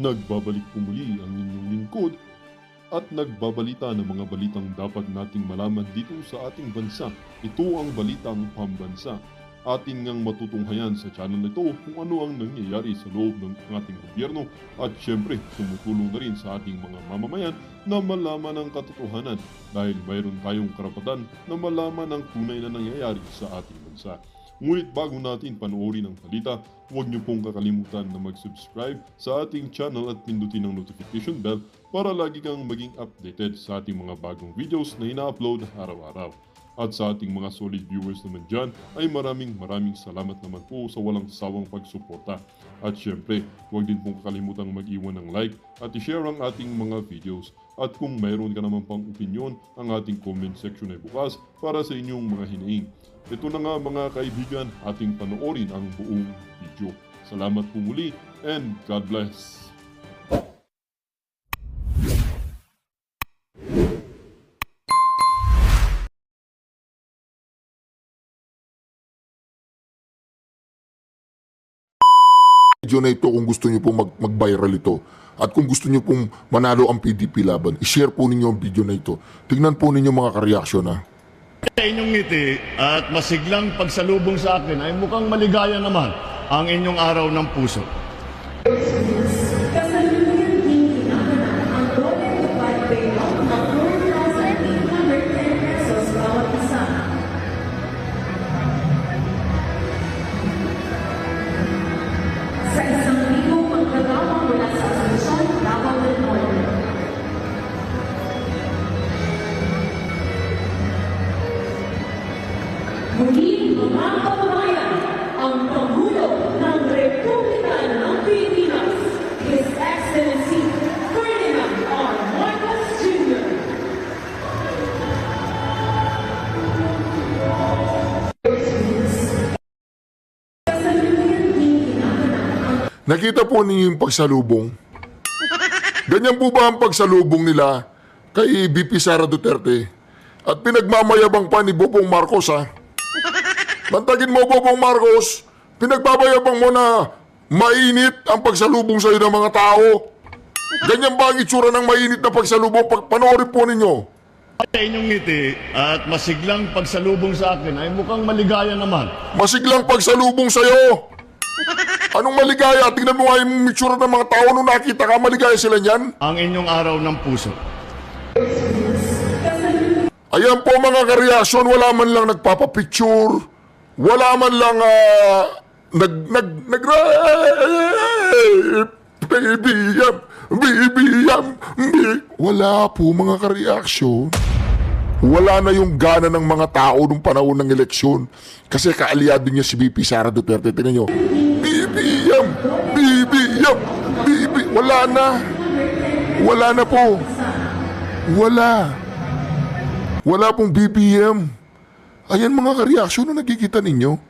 Nagbabalik po muli ang inyong lingkod at nagbabalita ng mga balitang dapat nating malaman dito sa ating bansa. Ito ang Balitang Pambansa. Ating ngang matutunghayan sa channel nito kung ano ang nangyayari sa loob ng ating gobyerno at syempre tumutulong na rin sa ating mga mamamayan na malaman ang katotohanan dahil mayroon tayong karapatan na malaman ang tunay na nangyayari sa ating bansa. Ngunit bago natin panoorin ang balita, huwag niyo pong kakalimutan na mag-subscribe sa ating channel at pindutin ang notification bell para lagi kang maging updated sa ating mga bagong videos na ina-upload araw-araw. At sa ating mga solid viewers naman dyan ay maraming salamat naman po sa walang sawang pagsuporta. At syempre, huwag din pong kalimutan mag-iwan ng like at i-share ang ating mga videos. At kung mayroon ka naman pang opinion, ang ating comment section ay bukas para sa inyong mga hinaing. Ito na nga mga kaibigan, ating panoorin ang buong video. Salamat po muli and God bless! Video na ito kung gusto niyo pong mag-viral ito. At kung gusto niyo pong manalo ang PDP laban, i-share po ninyo ang video na ito. Tingnan po ninyo mga ka-reaction ha. Sa inyong ngiti at masiglang pagsalubong sa akin ay mukhang maligaya naman ang inyong araw ng puso. Kasalukuyan din kinakanan ang Golden Dubai Payroll ng 4,810 pesos bawat isa. Sa 1,000 magkagama mula sa Asunsyon, Davao del Norte. Muli mga kababayan, ang Pangulo ng Republika ng Pilipinas, His Excellency Ferdinand R. Marcos Jr. Kasalukuyan din kinakanan ang Nakita po ninyo yung pagsalubong. Ganyan po ba ang pagsalubong nila kay VP Sara Duterte? At pinagmamayabang pa ni Bobong Marcos ha. Bantagin mo Bobong Marcos, pinagbabayabang mo na mainit ang pagsalubong sa iyo ng mga tao. Ganyan ba ang itsura ng mainit na pagsalubong? Panoorin po ninyo. Sa inyong ngiti at masiglang pagsalubong sa akin ay mukhang maligaya naman. Masiglang pagsalubong sa iyo. Anong maligaya? Tingnan mo nga yung itsura ng mga tao nung nakita ka. Maligaya sila niyan. Ang inyong araw ng puso. Ayan po mga kareaksyon, wala man lang nagpapapicture, wala man lang wala po mga kareaksyon. Wala na yung gana ng mga tao nung panahon ng eleksyon kasi kaalyado niya si VP Sara Duterte. Tingnan nyo, BBM, BBM, BBM, wala na po, wala pong BBM. Ayan mga ka-reaction na nakikita ninyo,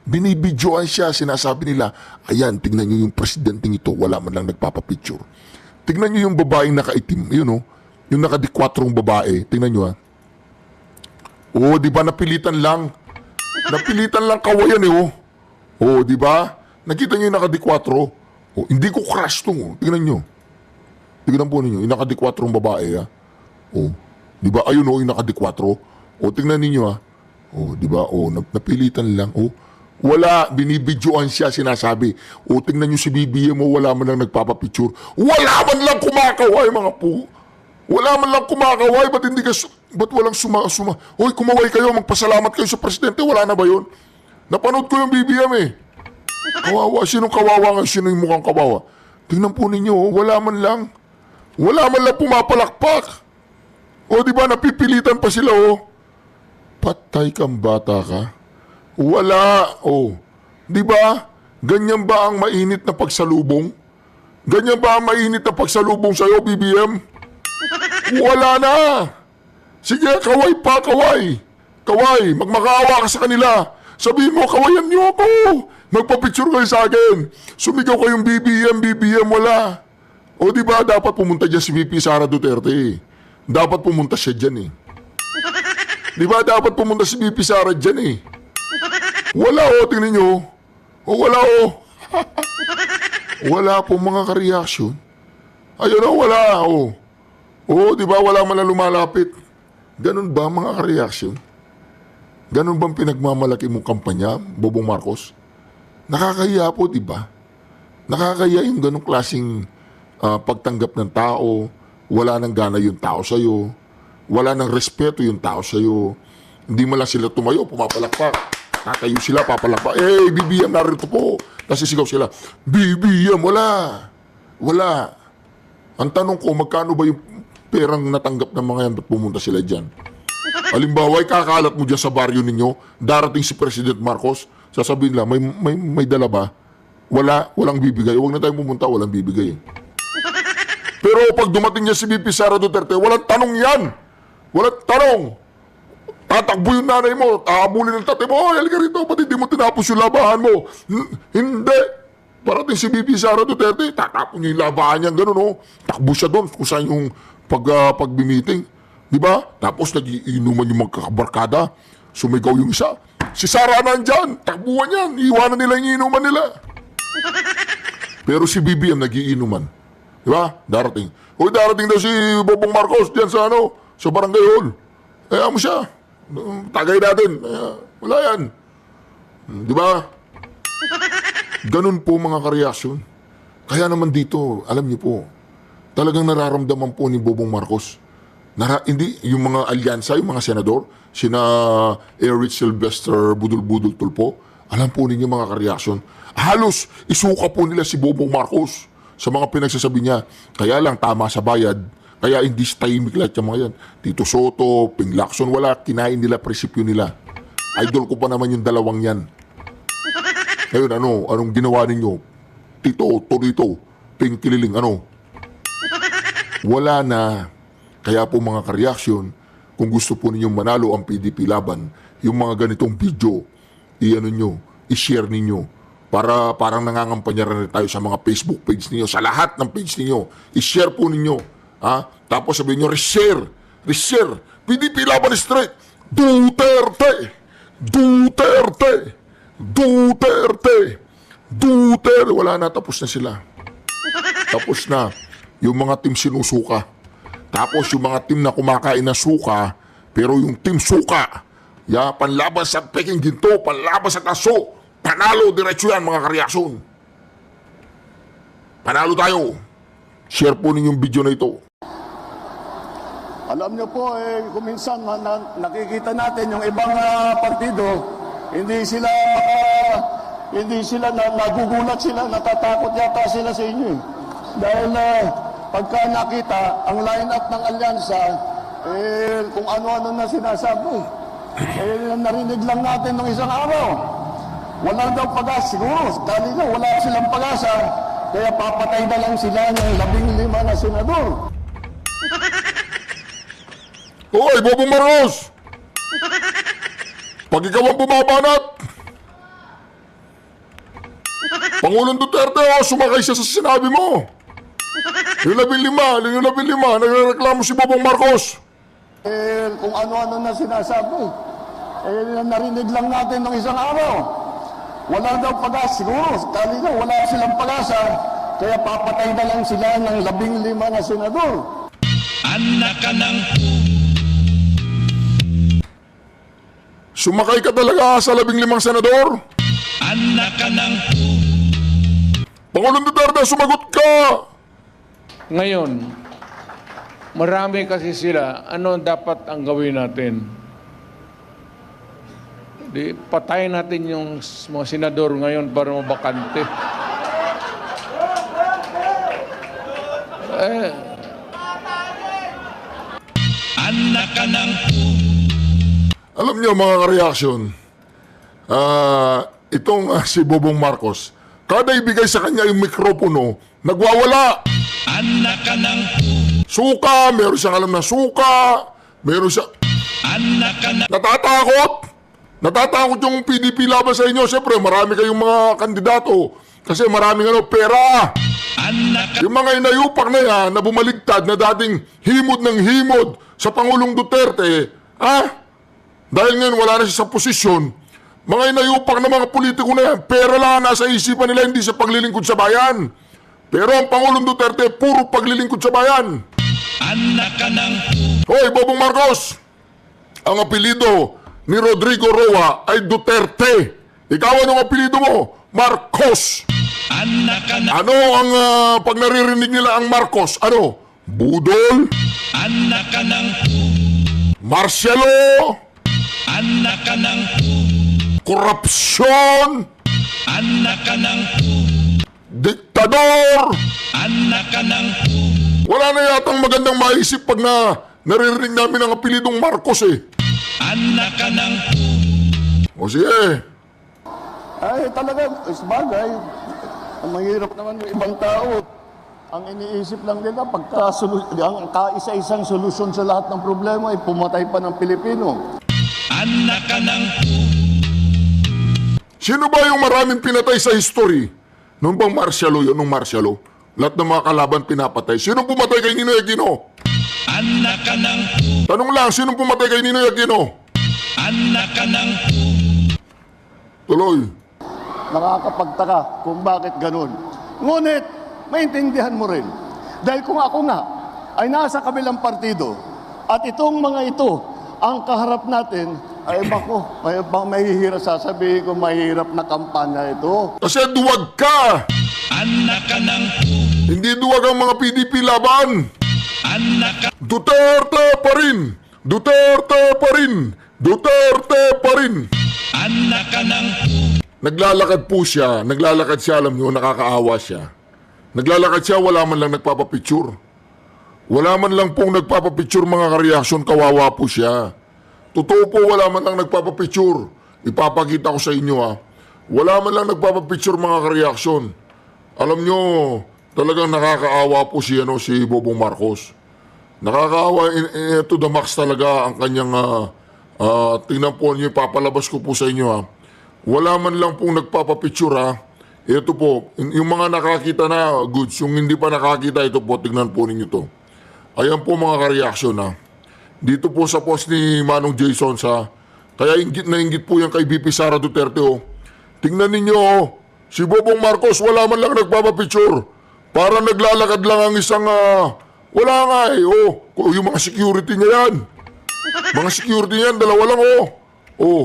binibidyoan siya, sinasabi nila, ayan, tignan nyo yung presidenteng ito, wala man lang nagpapapicture. Tignan nyo yung babaeng nakaitim, yun o, yung nakadikwatrong babae, tignan nyo ha. Oo, di ba napilitan lang kawayan eh oh. Oo, di ba? Nakita nyo yung nakadikwatro. Oh, hindi ko crush to oh. Tignan po ninyo, yung nakadikwatrong babae ha. Oh, di ba? Ayun oh, yung nakadikwatro. O, tingnan ninyo ha. O, di ba? O, napilitan lang. O, wala. Binibidyoan siya, sinasabi. O, tingnan nyo si BBM mo, wala man lang nagpapapicture. Wala man lang kumakaway, mga po. Wala man lang kumakaway. Ba't walang suma? Hoy, kumaway kayo, magpasalamat kayo sa presidente. Wala na ba yun? Napanood ko yung BBM eh. Kawawa. Sinong kawawa nga? Sino yung mukhang kawawa? Tingnan po ninyo, oh, wala man lang pumapalakpak. O, di ba, napipilitan pa sila, oh. Patay kang bata ka. Wala, oh. Di ba? Ganyan ba ang mainit na pagsalubong? Ganyan ba ang mainit na pagsalubong sa'yo, BBM? Wala na. Sige, kaway pa, kaway. Kaway, magmakaawa ka sa kanila. Sabihin mo, kawayan niyo ako. Magpapicture kayo sa akin. Sumigaw kayong BBM, wala. O, di ba, dapat pumunta dyan si VP Sara Duterte. Dapat pumunta siya dyan eh. Di ba dapat pumunta si VP Sara dyan eh. Wala oh, tingnan nyo. O wala oh. Wala po mga ka-reaction. Ayun o, wala. Di ba wala man na lumalapit? Ganun ba mga ka-reaction? Ganun bang pinagmamalaki mong kampanya, Bobong Marcos? Nakakahiya po, di ba? Nakakahiya yung ganung klaseng pagtanggap ng tao. Wala nang gana yung tao sa'yo. Wala nang respeto yung tao sa'yo. Hindi mo lang sila tumayo, pumapalakpak. Tatayo sila, papalakpak. BBM, narito po. Kasi sigaw sila, BBM, wala. Wala. Ang tanong ko, magkano ba yung perang natanggap ng mga yan? Ba't pumunta sila dyan? Halimbawa, kakalat mo dyan sa baryo ninyo, darating si President Marcos, sasabihin lang, may dala ba? Wala, walang bibigay. Huwag na tayong pumunta, walang bibigay. Pero pag dumating niya si VP Sara Duterte, walang tanong yan. Walang tanong. Tatakbo yung nanay mo, tahabulin ng tatay mo, halika rito, pati di mo tinapos yung labahan mo. Hindi. Parating si VP Sara Duterte, tatapon niya yung labahan niya, gano'n, takbo siya doon kung saan yung pag-meeting. Di ba? Tapos nag-iinuman yung magkakabarkada, sumigaw yung isa. Si Sara nandyan, takbuhan yan, iwanan nila yung inuman nila. Pero si BBM nag-iinuman. Di ba? Darating. Darating daw si Bobong Marcos diyan sa sa barangay hall. Kaya mo siya. Tagay natin. Wala yan. Di ba? Ganun po mga kareaksyon. Kaya naman dito, alam niyo po, talagang nararamdaman po ni Bobong Marcos. Hindi, yung mga alyansa, yung mga senador, sina Eric Sylvester, Budol-Budol Tulpo, alam po ninyo mga kareaksyon. Halos isuka po nila si Bobong Marcos sa mga pinagsasabi niya. Kaya lang tama sa bayad. Kaya hindi tahimik lahat yung mga yan. Tito Soto, Ping Lacson, wala. Kinain nila, prinsipyo nila. Idol ko pa naman yung dalawang yan. Ngayon, anong ginawa ninyo? Tito, Torito, Ping Kililing, Wala na. Kaya po mga kareaksyon, kung gusto po ninyong manalo ang PDP laban, yung mga ganitong video, i-share ninyo. Para parang nangangampanya rin tayo sa mga Facebook page ninyo, sa lahat ng page ninyo. I-share po ninyo. Tapos sabihin nyo, reshare, PDP laban straight, Duterte, wala na, tapos na sila. Tapos na, yung mga team sinusuka. Tapos yung mga team na kumakain na suka, pero yung team suka, panlaban sa Peking Ginto, panlaban sa Taso, panalo, diretso yan mga kareaksyon. Panalo tayo. Share po ninyong video na ito. Alam niyo po, kuminsan nakikita natin yung ibang partido, hindi sila nagugulat sila, natatakot yata sila sa inyo. Dahil pagka nakita ang line-up ng alyansa, kung ano-ano na sinasabi, narinig lang natin ng isang araw. Wala daw pag-asa, siguro, dahil na wala silang pag-asa, kaya papatay na lang sila ng 15 na senador. Hoy, Bobong Marcos! Pag ikaw ang bumabanat, Pangulong Duterte, sumakay siya sa sinabi mo. Yung 15, nagreklamo si Bobong Marcos. Kung ano-ano na sinasabi, narinig lang natin ng isang araw. Wala daw pag-asa, siguro, dahil na wala silang pag-asa, kaya papatay na lang sila ng 15 na senador. Anak ka ng Sumakay ka talaga sa 15 senador? anak ka ng Pangulong Duterte, sumagot ka! Ngayon, marami kasi sila. Ano dapat ang gawin natin? Di, patayin natin yung mga senador ngayon para mabakante. anak ka ng Alam niyo mga ka-reaksyon, itong si Bobong Marcos, kada ibigay sa kanya yung mikropono, nagwawala. anak ka ng Suka, meron siyang alam na suka, meron siya... anak ka ng Natatakot! Natatakot yung PDP laban sa inyo. Siyempre, marami kayong mga kandidato. Kasi maraming pera. anak ka Yung mga inayupak na yan na bumaligtad na dating himod ng himod sa Pangulong Duterte, dahil ngayon wala na siya sa posisyon, mga inayupak na mga politiko na yan, pera lang ang nasa isipan nila, hindi sa paglilingkod sa bayan. Pero ang Pangulong Duterte, puro paglilingkod sa bayan. Anak ka ng Hoy, Bobong Marcos! Ang apelido ni Rodrigo Roa ay Duterte. Ikaw anong apelido mo? Marcos! anak ka ng Ano ang pag naririnig nila ang Marcos? Ano? Budol? anak ka ng Marcelo? anak ka ng Korupsyon? anak ka ng Diktador? anak ka ng Wala na yatang magandang maisip pag naririnig namin ang apelidong Marcos eh. anak ka ng O sige, Ay, talaga, sabagay. Ang mahirap naman ng ibang tao. Ang iniisip lang nila, ang kaisa-isang solusyon sa lahat ng problema ay pumatay pa ng Pilipino. anak ka ng sino ba yung maraming pinatay sa history? Nung bang Marcelo yun, nung Marcelo? Lahat ng mga kalaban pinapatay. Sino pumatay kay Ninoy Aquino? anak ka ng Tanong lang, sino pumatay kay Ninoy Aquino? anak ka ng Tuloy. Nakakapagtaka kung bakit ganun. Ngunit, maintindihan mo rin. Dahil kung ako nga ay nasa kabilang partido at itong mga ito ang kaharap natin, ay bako, mahihirap sasabihin ko, mahirap na kampanya ito. Kasi duwag ka. anak ka ng Hindi duwag ang mga PDP laban. anak ka Duterte pa rin. Duterte pa rin. Duterte pa rin. anak ka ng Naglalakad po siya. Naglalakad siya, alam niyo, nakakaawa siya. Naglalakad siya, wala man lang nagpapapicture. Wala man lang pong nagpapapicture mga kareaksyon, kawawa po siya. Totoo po, wala man lang nagpapapicture. Ipapakita ko sa inyo ha. Wala man lang nagpapapicture mga kareaksyon. Alam nyo, talagang nakakaawa po si Bobong Marcos. Nakakaawa, to the max talaga ang kanyang, tingnan po niyo, papalabas ko po sa inyo ha. Wala man lang pong nagpapapicture ha. Ito po, yung mga nakakita na goods, yung hindi pa nakakita, ito po, tingnan po ninyo to. Ayan po mga kareaksyon ha. Dito po sa post ni Manong Jason sa, kaya inggit na inggit po yan kay VP Sara Duterte oh. Tingnan ninyo oh, si Bobong Marcos wala man lang nagpapapicture. Para naglalakad lang ang isang, wala nga eh oh. Yung mga security niya yan. Mga security niyan, dalawa lang oh. Oh,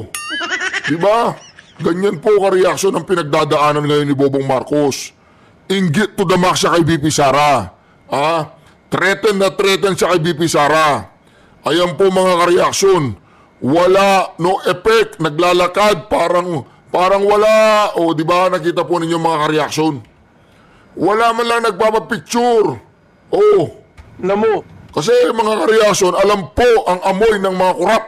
diba? Ganyan po ka-reaction ang pinagdadaanan ngayon ni Bobong Marcos. Inggit to the max siya kay VP Sara. Threaten na threaten siya kay VP Sara. Ayan po mga ka-reaction. Wala, no effect. Naglalakad, parang wala. O, di ba nakita po ninyo mga ka-reaction? Wala man lang nagpapapicture. Oh. Namo. Kasi mga ka-reaction, alam po ang amoy ng mga kurap.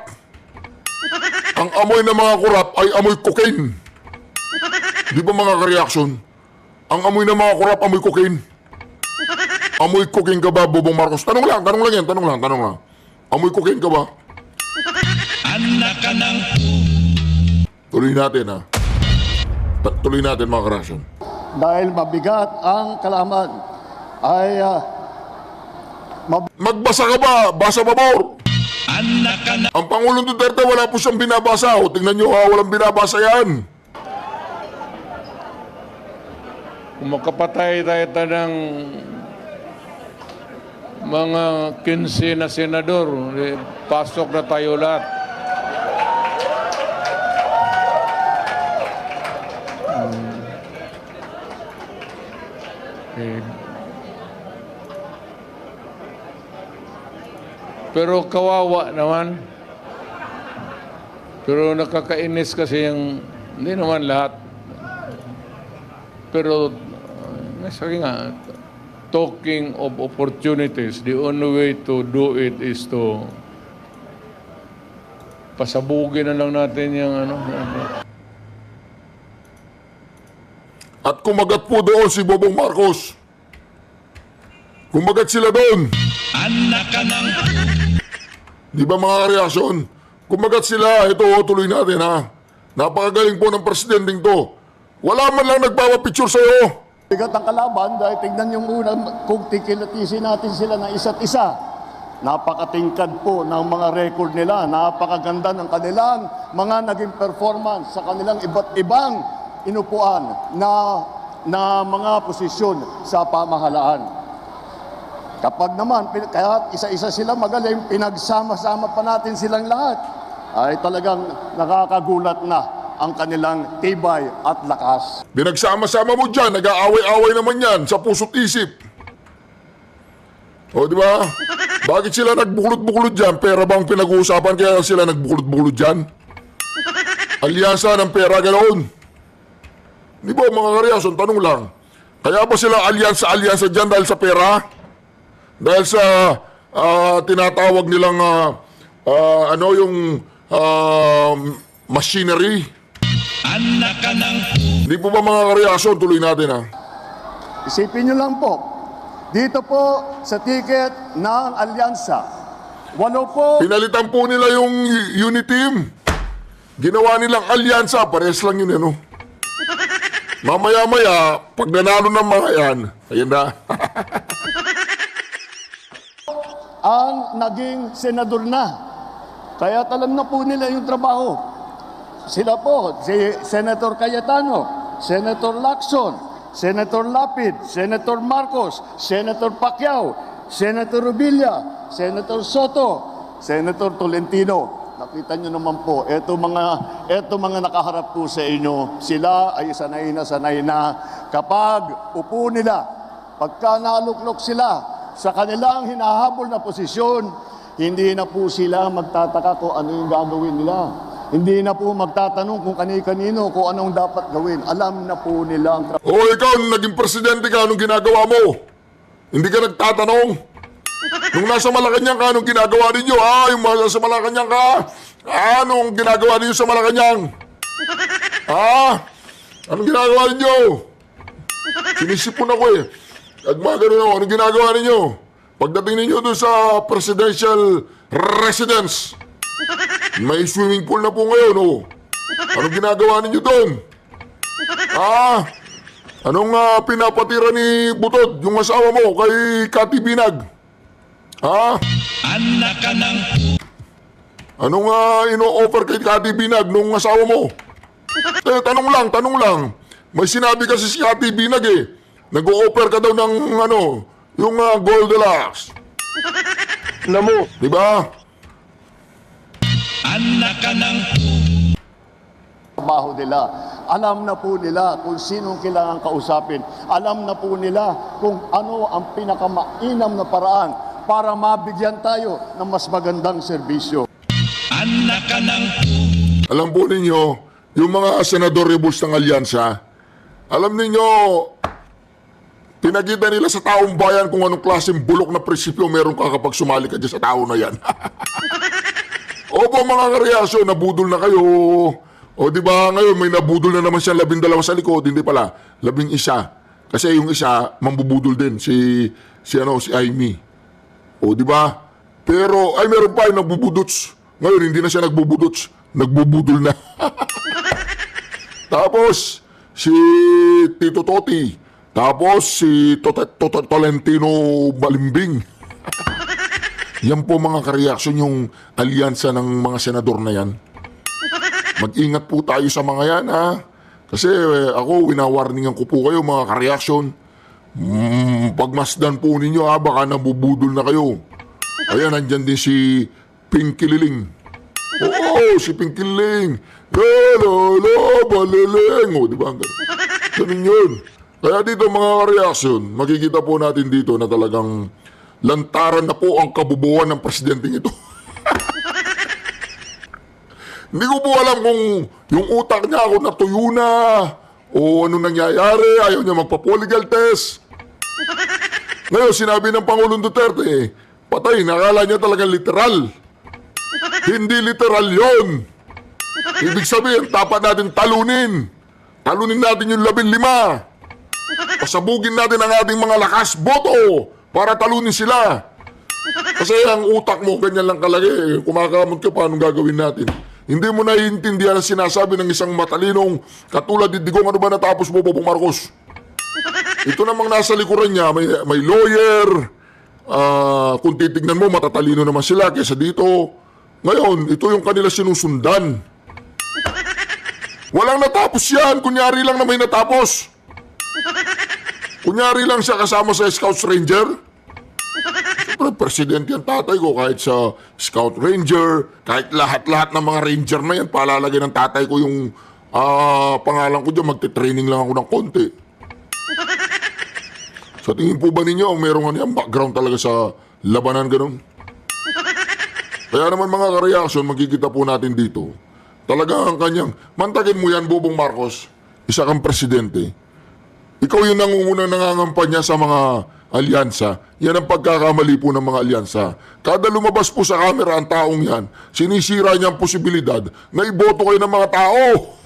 Ang amoy ng mga kurap ay amoy cocaine. Di ba mga ka-reaction? Ang amoy ng mga kurap, amoy cocaine. Amoy cocaine ka ba, Bobong Marcos? Tanong lang yan, tanong lang. Amoy cocaine ka ba? anak ka ng Tuloy natin ha. Tuloy natin mga ka-reaction. Dahil mabigat ang kalaman, ay Magbasa ka ba? Basa pabor. anak ka ng Ang Pangulong Duterte wala po siyang binabasa. O, tingnan nyo ha, walang binabasa yan. Kung makapatay tayo ng mga 15 na senador, pasok na tayo lahat. Pero kawawa naman. Pero nakakainis kasi yung, hindi naman lahat. Pero, sabi nga, talking of opportunities, the only way to do it is to pasabugin na lang natin yung ano. At kumagat po doon si Bobong Marcos. Kumagat sila doon. anak ka ng Di ba mga reaksyon? Kumagat sila. Ito, tuloy natin ha. Napakagaling po ng presidenteng to. Wala man lang nagpapapicture sa'yo. bigat ang kalaban dahil tignan yung una, kung tikilatisin natin sila ng isa't isa. Napakatingkad po ng mga record nila. Napakaganda ng kanilang mga naging performance sa kanilang iba't ibang inupuan na na mga posisyon sa pamahalaan. Kapag naman, kaya isa-isa sila magaling, pinagsama-sama pa natin silang lahat, ay talagang nakakagulat na ang kanilang tibay at lakas. Binagsama-sama mo dyan, nag-aaway-aaway naman yan sa puso't isip. O, di ba? Bakit sila nagbuklod-buklod dyan? Pera bang pinag-uusapan kaya sila nagbuklod-buklod dyan? Alyansa ng pera, ganoon. Di ba, mga karyason, tanong lang. Kaya ba sila alyansa dyan dahil sa pera? Dahil sa tinatawag nilang machinery? Anak ka ng Di po ba mga karyason, tuloy natin ha? Isipin nyo lang po, dito po sa ticket ng alyansa, 8 po, Pinalitan po nila yung unit team. Ginawa nilang alyansa, pares lang yun ano. Mamaya-maya, pag nanalo ng mga yan, ayan na. ang naging senador na. Kaya alam na po nila yung trabaho. Sila po, si Senator Cayetano, Senator Lacson, Senator Lapid, Senator Marcos, Senator Pacquiao, Senator Rubilla, Senator Soto, Senator Tolentino. Nakita nyo naman po, eto mga nakaharap po sa inyo, sila ay sanay na kapag upo nila, pagka naluklok sila sa kanilang hinahabol na posisyon, hindi na po sila magtataka kung ano yung gagawin nila. Hindi na po magtatanong kung kani-kanino, kung anong dapat gawin. Alam na po nila ang O ikaw, naging presidente ka, anong ginagawa mo? Hindi ka nagtatanong? Nung nasa Malacanang ka, anong ginagawa ninyo? Yung nasa Malacanang ka, anong ginagawa ninyo sa Malacanang? Anong ginagawa ninyo? Sinisipon ako eh. At mga ganun ako, anong ginagawa ninyo? Pagdating ninyo doon sa presidential residence, may swimming pool na po ngayon, oh. Anong ginagawa ninyo doon? Anong pinapatira ni Butod, yung asawa mo, kay Cathy Binag? anak ka ng Anong ino-offer kay Cathy Binag nung asawa mo? Tanong lang. May sinabi kasi si Cathy Binag eh. Nag-o-offer ka daw ng yung Gold Deluxe. Alam mo, di ba? anak ka ng trabaho nila. Alam na po nila kung sinong kailangan kausapin. Alam na po nila kung ano ang pinakamainam na paraan para mabigyan tayo ng mas magandang serbisyo. anak ka ng Alam po ninyo, yung mga senador rebels ng alyansa, alam ninyo, pinakita nila sa taong bayan kung anong klaseng bulok na prinsipyo meron ka kapag sumali ka dyan sa tao na yan. Opo mga kareasyon, nabudol na kayo. O di ba ngayon may nabudol na naman siya 12 sa likod, hindi pala, 11. Kasi yung isa, mambubudol din, si Amy. O di ba? Pero, meron pa yung nagbubudots. Ngayon, hindi na siya nagbubudots. Nagbubudol na. Tapos, si Tito Toti. Tapos, si Tolentino Balimbing. Yan po mga kareaksyon yung alyansa ng mga senador na yan. Mag-ingat po tayo sa mga yan, ha? Kasi ako, winawarningan ko po kayo mga kareaksyon. Pagmasdan po ninyo, baka nabubudol na kayo. Ayan, nandyan din si Pinky Liling. Oo, si Pinky Liling. Lolo, baliling. O, di ba? Ganun yun. Kaya dito mga kareaksyon, makikita po natin dito na talagang lantaran na po ang kabubuan ng presidenteng ito. Hindi ko po alam kung yung utak niya ako natuyo na o ano nangyayari, ayaw niya magpa-polygraph test. Ngayon, sinabi ng Pangulong Duterte, patay, nakala niya talagang literal. Hindi literal yon. Ibig sabihin, dapat natin talunin. Talunin natin yung 15. Pasabugin natin ang ating mga lakas boto para talunin sila. Kasi ang utak mo, ganyan lang kalagi. Kumakamot ka pa, anong gagawin natin? Hindi mo naiintindihan ang sinasabi ng isang matalinong katulad ni Digong, ano ba natapos mo, Bobong Marcos? Ito namang nasa likuran niya, may lawyer. Kung titignan mo, matatalino naman sila kaysa dito. Ngayon, ito yung kanila sinusundan. Walang natapos yan, kunyari lang na may natapos. Kunyari lang siya kasama sa Scouts Ranger. Siyempre, presidente yung tatay ko kahit sa Scout Ranger, kahit lahat-lahat ng mga Ranger na yan, palalagay ng tatay ko yung pangalan ko dyan, magte-training lang ako ng konti. Sa tingin po ba ninyo, merong ano yan, background talaga sa labanan ganun? Kaya naman mga ka-reaction, magkikita po natin dito. Talagang ang kanyang, mantagin mo yan, Bobong Marcos, isa kang presidente. Ikaw yung nangungunang nangangampanya sa mga alyansa. Yan ang pagkakamali po ng mga alyansa. Kada lumabas po sa camera ang taong yan, sinisira niya ang posibilidad na iboto kayo ng mga tao.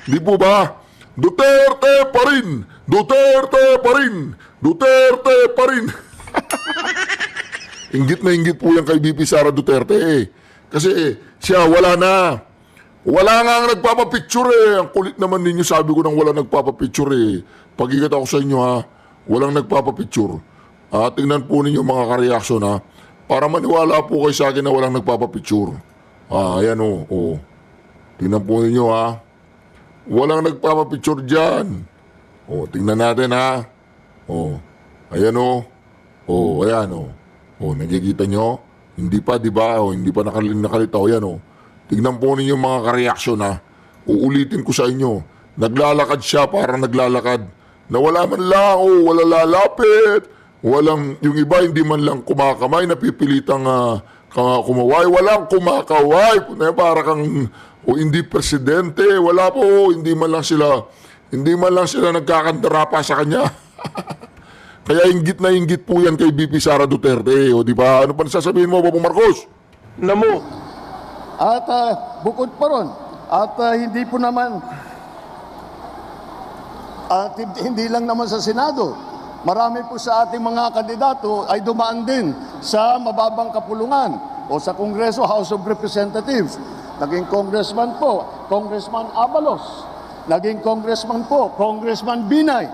Di po ba? Duterte pa rin! Duterte pa rin! Duterte pa rin! Inggit na inggit po yan kay BP Sara Duterte. Kasi siya wala na. Wala nga ang nagpapapicture eh. Ang kulit naman ninyo, sabi ko nang wala nagpapapicture eh. Pag-igat ako sa inyo ha, walang nagpapapicture. Tingnan po ninyo mga ka-reaction ha, para maniwala po kayo sa akin na walang nagpapapicture. Ayan o. Tingnan po ninyo ha, walang nagpapapicture dyan. Tingnan natin ha. Ayan o. Ayan o. Nagkikita nyo? Hindi pa, di ba? Hindi pa nakalitaw yan o. Tignan po ninyo mga ka-reaction ha. Uulitin ko sa inyo. Naglalakad siya, parang naglalakad. Na wala man lang, wala lalapit. Walang, yung iba hindi man lang kumakamay, napipilitang kumaway. Walang kumakaway. Para kang, hindi presidente. Wala po, hindi man lang sila nagkakandara pa sa kanya. Kaya inggit na inggit po yan kay BP Sara Duterte. Di ba? Ano pa nasasabihin mo, Bobong Marcos? Namo. At bukod pa ron, at hindi po naman, at hindi lang naman sa Senado, marami po sa ating mga kandidato ay dumaan din sa mababang kapulungan o sa Kongreso, House of Representatives. Naging congressman po, Congressman Abalos. Naging congressman po, Congressman Binay.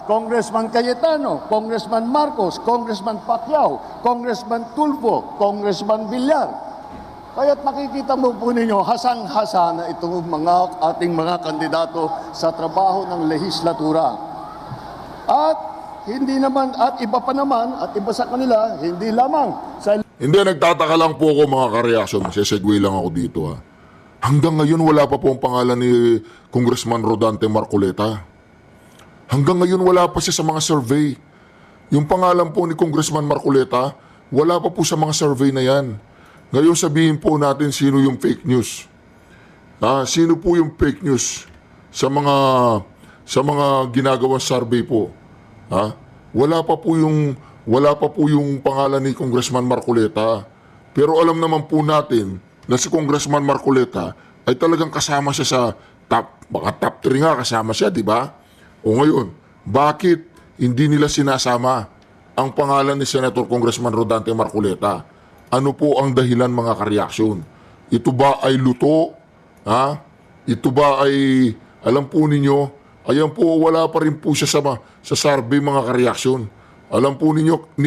Congressman Cayetano, Congressman Marcos, Congressman Pacquiao, Congressman Tulfo, Congressman Villar. Kaya't makikita mo po ninyo, hasang-hasa na itong ating mga kandidato sa trabaho ng lehislatura. At hindi naman, at iba pa naman, at iba sa kanila, hindi lamang sa... Hindi, nagtataka lang po ako mga ka-reaction. Sesegue lang ako dito ha. Hanggang ngayon wala pa po ang pangalan ni Congressman Rodante Marcoleta. Hanggang ngayon wala pa siya sa mga survey. Yung pangalan po ni Congressman Marcoleta, wala pa po sa mga survey na yan. Ngayon sabihin po natin sino yung fake news. Sino po yung fake news sa mga ginagawang survey po. Wala pa po yung pangalan ni Congressman Marcoleta. Pero alam naman po natin na si Congressman Marcoleta ay talagang kasama siya sa top 3 nga kasama siya, di ba? O ngayon, bakit hindi nila sinasama ang pangalan ni Senator Congressman Rodante Marcoleta? Ano po ang dahilan mga ka-reaksyon? Ito ba ay luto? Ito ba ay, alam po ninyo, ayan po, wala pa rin po siya sa survey mga ka-reaksyon. Alam po ninyo,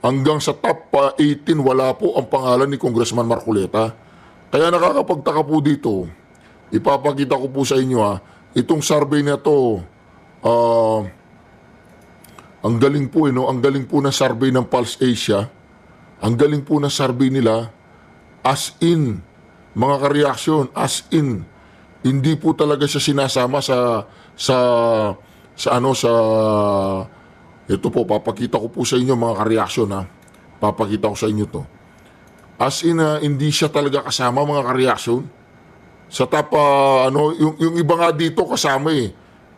hanggang sa top 18, wala po ang pangalan ni Congressman Marcoleta. Kaya nakakapagtaka po dito, ipapakita ko po sa inyo itong survey na to, ang galing po, ang galing po na survey ng Pulse Asia. Ang galing po na survey nila, as in, mga ka-reaksyon, as in, hindi po talaga siya sinasama ito po, papakita ko po sa inyo mga ka-reaksyon papakita ko sa inyo to. As in, hindi siya talaga kasama mga ka-reaksyon. Sa top, yung iba nga dito kasama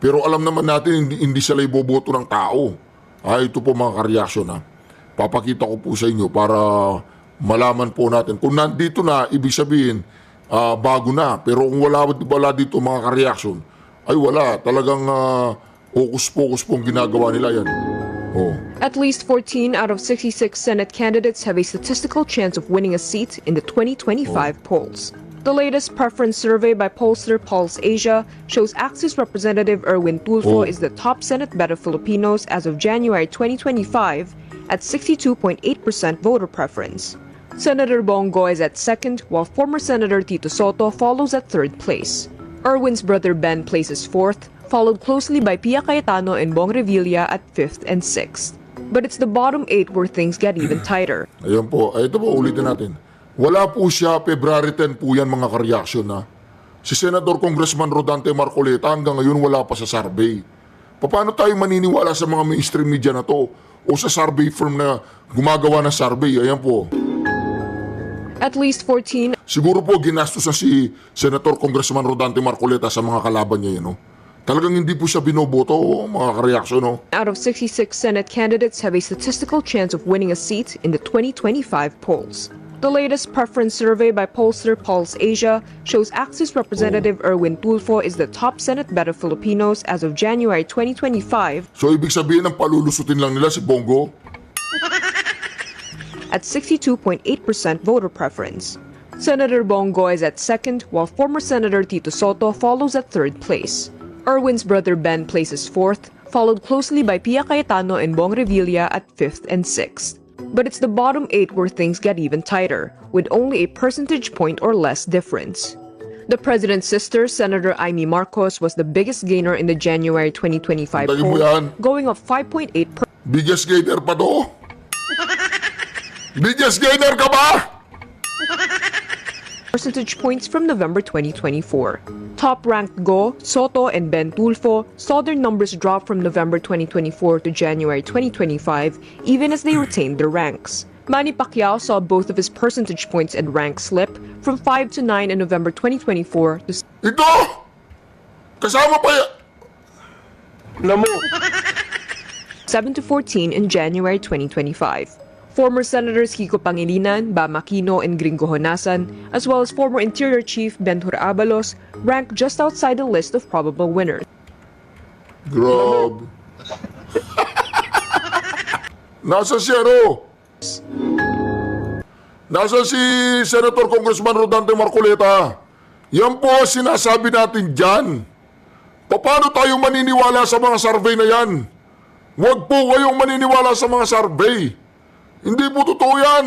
pero alam naman natin, hindi sila iboboto ng tao. Ito po mga ka-reaksyon Papakita ko po sa inyo para malaman po natin. Kung nandito na, ibig sabihin, bago na. Pero kung wala dito mga ka-reaction, ay wala. Talagang focus pong ginagawa nila yan. At least 14 out of 66 Senate candidates have a statistical chance of winning a seat in the 2025 polls. The latest preference survey by pollster Pulse Asia shows Axis Representative Erwin Tulfo is the top Senate bet of Filipinos as of January 2025 at 62.8% voter preference. Senator Bongo is at second, while former Senator Tito Soto follows at third place. Erwin's brother Ben places fourth, followed closely by Pia Cayetano and Bong Revilla at 5th and 6th. But it's the bottom 8 where things get even tighter. Ayan po. Ay, ito po, ulitin natin. Wala po siya, February 10 po yan mga ka-reaction ha. Si Senator Congressman Rodante Marcoleta hanggang ngayon wala pa sa survey. Paano tayo maniniwala sa mga mainstream media na to o sa survey firm na gumagawa ng survey? Ayan po. At least 14 Siguro po ginastos na si Senator Congressman Rodante Marcoleta sa mga kalaban niya yun. No? Talagang hindi po siya binoboto, mga ka-reaction. No? out of 66 Senate candidates have a statistical chance of winning a seat in the 2025 polls. The latest preference survey by pollster Pulse Asia shows Axis Representative Erwin Tulfo is the top Senate bet of Filipinos as of January 2025 So ibig sabihin ng palulusutin lang nila si Bongo? at 62.8% voter preference. Senator Bongo is at second, while former Senator Tito Soto follows at third place. Erwin's brother Ben places fourth, followed closely by Pia Cayetano and Bong Revilla at 5th and 6th. But it's the bottom 8 where things get even tighter, with only a percentage point or less difference. The president's sister, Senator Amy Marcos, was the biggest gainer in the January 2025 Tayo mo poll, yan. going up 5.8 Biggest gainer pa to? Biggest gainer ka ba? percentage points from November 2024. Top-ranked Go, Soto, and Ben Tulfo saw their numbers drop from November 2024 to January 2025, even as they retained their ranks. Manny Pacquiao saw both of his percentage points and rank slip from 5 to 9 in November 2024 to Ito! Kasama pa yan! 7 to 14 in January 2025. Former Senators Kiko Pangilinan, Bam Aquino, and Gringo Honasan, as well as former Interior Chief Benhur Abalos, ranked just outside the list of probable winners. Grabe. Nasa si ano? Nasa si Senator Congressman Rodante Marcoleta. Yan po sinasabi natin dyan. Paano tayo maniniwala sa mga survey na yan? Huwag po kayong maniniwala sa mga survey. Hindi po totoo yan.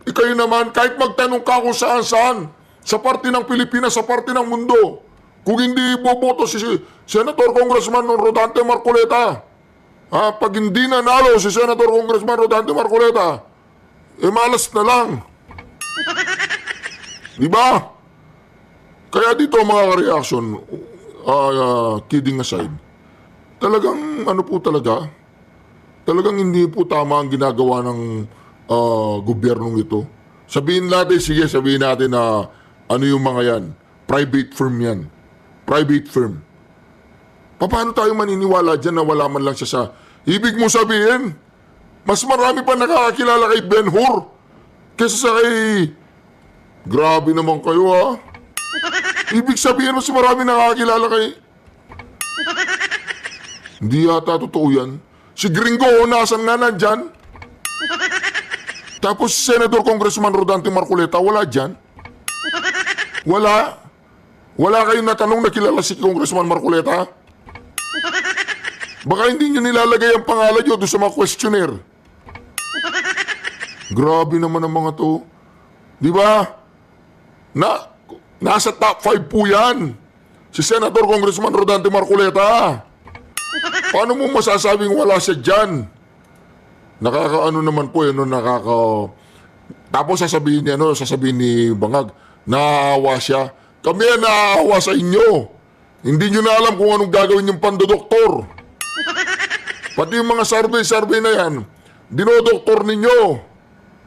Ikayo naman, kahit magtanong ka kung saan-saan, sa parte ng Pilipinas, sa parte ng mundo, kung hindi boboto si Senator Congressman Rodante Marcoleta, pag hindi nanalo si Senator Congressman Rodante Marcoleta, malas na lang. Diba? Kaya dito mga reaction, kidding aside, talagang ano po talagang hindi po tama ang ginagawa ng gobyernong ito. Sabihin natin na ano yung mga yan. Private firm yan. Private firm. Paano tayo maniniwala dyan na wala man lang siya sa... Ibig mo sabihin, mas marami pa nakakakilala kay Ben-Hur kaysa sa kay... Grabe naman kayo ha. Ibig sabihin, mas marami nakakakilala kay... Hindi yata totoo yan. Si Gringo, nasan nga nandyan? Tapos si Senator Congressman Rodante Marcoleta, wala dyan? Wala? Wala kayong natanong na kilala si Congressman Marcoleta? Baka hindi nyo nilalagay ang pangalan nyo doon sa mga questionnaire. Grabe naman ang mga to. Di ba? Nasa top 5 po yan. Si Senator Congressman Rodante Marcoleta. Paano mo masasabing wala siya dyan? Nakakaano naman po yun, Tapos sasabihin ni Bangag, naawa siya. Kami yan naawa sa inyo. Hindi nyo na alam kung anong gagawin yung pandodoktor. Pati yung mga survey na yan, dinodoktor ninyo.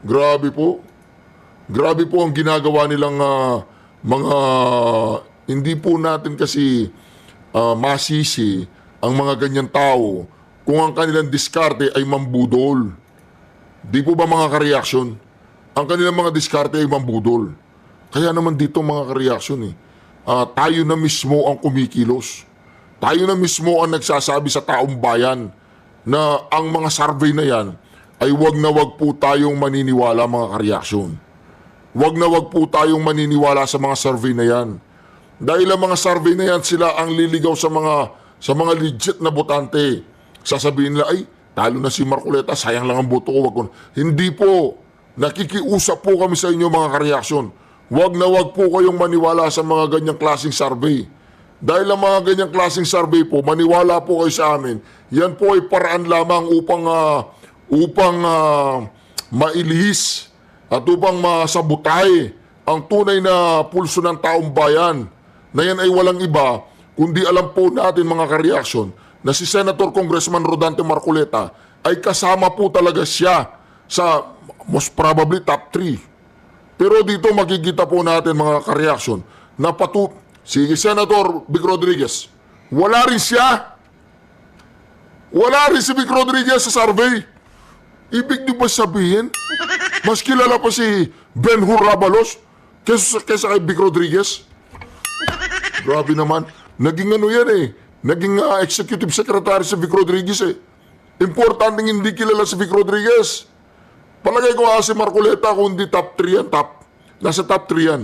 Grabe po. Grabe po ang ginagawa nilang mga... Hindi po natin kasi masisi ang mga ganyan tao kung ang kanilang diskarte ay mambudol. Di po ba mga ka-reaction? Ang kanilang mga diskarte ay mambudol. Kaya naman dito mga ka-reaction tayo na mismo ang kumikilos. Tayo na mismo ang nagsasabi sa taong bayan na ang mga survey na yan ay wag na wag po tayong maniniwala mga ka-reaction. Wag na wag po tayong maniniwala sa mga survey na yan. Dahil ang mga survey na yan sila ang liligaw sa mga legit na botante. Sasabihin nila, ay, talo na si Marcoleta, sayang lang ang boto ko. Hindi po. Nakikiusap po kami sa inyo mga ka-reaction. Wag na wag po kayong maniwala sa mga ganyang klaseng survey. Dahil ang mga ganyang klaseng survey po, maniwala po kayo sa amin, yan po ay paraan lamang upang mailihis at upang masabutay ang tunay na pulso ng taong bayan, na yan ay walang iba, kundi alam po natin mga ka-reaction, na si Senator Congressman Rodante Marcoleta ay kasama po talaga siya sa most probably top 3. Pero dito makikita po natin mga ka-reaction na si Senator Vic Rodriguez, wala rin siya. Wala rin si Vic Rodriguez sa survey. Ibig niyo ba sabihin, mas kilala pa si Ben-Hur Rabalos kaysa kay Vic Rodriguez? Grabe naman. Naging ano yan eh. Naging executive secretary si Vic Rodriguez eh. Importante hindi kilala si Vic Rodriguez. Palagay ko si Marcoleta kung hindi top 3 yan, nasa top 3 yan.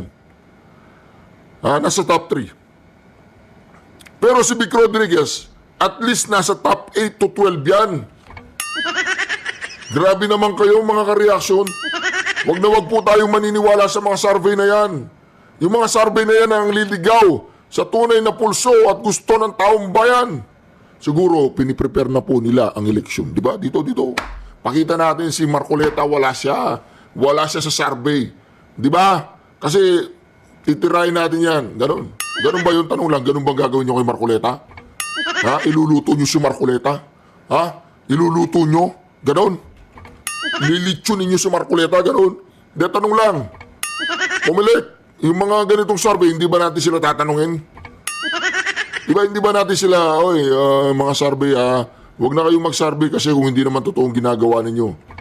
Nasa top 3. Pero si Vic Rodriguez, at least nasa top 8 to 12 yan. Grabe naman kayo mga ka-reaction. Wag na wag po tayong maniniwala sa mga survey na yan. Yung mga survey na yan ang liligaw sa tunay na pulso at gusto ng taong bayan. Siguro, piniprepare na po nila ang eleksyon. Di ba? Dito. Pakita natin si Marcoleta, wala siya. Wala siya sa survey. Di ba? Kasi, titirahin natin yan. Ganon. Ganon ba yung tanong lang? Ganon bang gagawin nyo kay Marcoleta? Iluluto nyo si Marcoleta? Iluluto nyo? Ganon. Lilitsyon ninyo si Marcoleta? Ganon. Di, tanong lang. Pumilit. Yung mga ganitong survey, hindi ba natin sila tatanungin? Diba, hindi ba natin sila, mga survey, wag na kayong mag-survey kasi kung hindi naman totoong ginagawa ninyo.